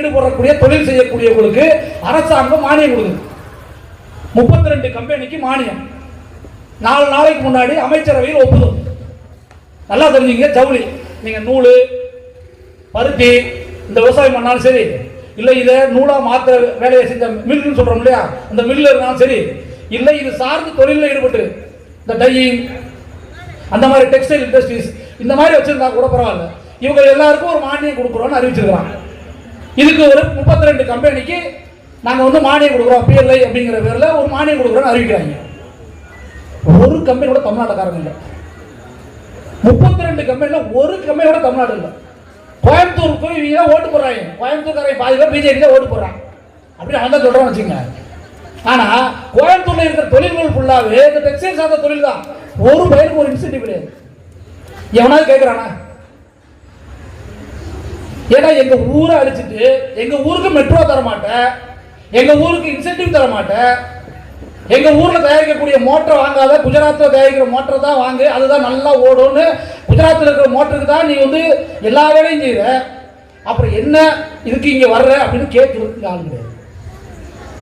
ஈடுபடக்கூடிய தொழில் செய்யக்கூடியவர்களுக்கு அரசாங்கம் மானியம் கொடுக்குது. 32 கம்பெனிக்கு மானியம் 4 நாளைக்கு முன்னாடி அமைச்சரவையில் ஒப்புதல். நல்லா தெரிஞ்சுங்க, ஜவுளி நீங்க நூல் பருத்தி இந்த விவசாயம் பண்ணாலும் சரி, இல்லை இதை நூலா மாற்ற வேலையை செஞ்ச மில்லுன்னு சொல்றோம் இல்லையா, அந்த மில்ல இருந்தாலும் சரி, இல்லை இது சார்ந்து தொழிலில் ஈடுபட்டு இந்த டையிங் அந்த மாதிரி டெக்ஸ்டைல் இண்டஸ்ட்ரீஸ் இந்த மாதிரி வச்சிருந்தா கூட பரவாயில்ல, இவங்க எல்லாருக்கும் ஒரு மானியம் கொடுக்குறோம்னு அறிவிச்சிருக்கிறாங்க. இதுக்கு ஒரு 32 கம்பெனிக்கு நாங்கள் வந்து மானியம் கொடுக்குறோம், பிஎல்ஐ அப்படிங்கிற பேரில் ஒரு மானியம் கொடுக்குறோம்னு அறிவிக்கிறாங்க. ஒரு கம்பெனியோட தமிழ்நாட்டுக்காரங்க இல்லை, 32 கம்பெனியில் ஒரு கம்பெனியோட தமிழ்நாடு இல்லை. கோயம்புத்தூர் போய் இவங்க தான் ஓட்டு போடுறாங்க, கோயம்புத்தூர்காரங்க பாதி பேர் பிஜேபி தான் ஓட்டு போடுறாங்க அப்படி அவன் தான் சொல்கிறோம்னு வச்சுங்க. ஆனால் கோயம்புத்தூரில் இருக்கிற தொழில்கள் ஃபுல்லாகவே இந்த டெக்ஸ்டைல் சார்ந்த தொழில் தான். ஒரு பயிருக்கு ஒரு இன்சென்டிவ் கிடையாது. எவனாவது கேட்குறானா? ஏன்னா எங்க ஊரை அழிச்சிட்டு எங்க ஊருக்கு மெட்ரோ தர மாட்டேன், எங்க ஊருக்கு இன்சென்டிவ் தர மாட்டேன், எங்க ஊர்ல தயாரிக்கக்கூடிய மோட்டர் வாங்காத குஜராத்ல தயாரிக்கிற மோட்டர் தான் வாங்கு, அதுதான் நல்லா ஓடும்னு குஜராத்தில் இருக்கிற மோட்டருக்கு தான் நீ வந்து எல்லா வேலையும் செய்யற, அப்புறம் என்ன இதுக்கு இங்க வர்ற அப்படின்னு கேட்கறதுக்கு ஆள் கிடையாது.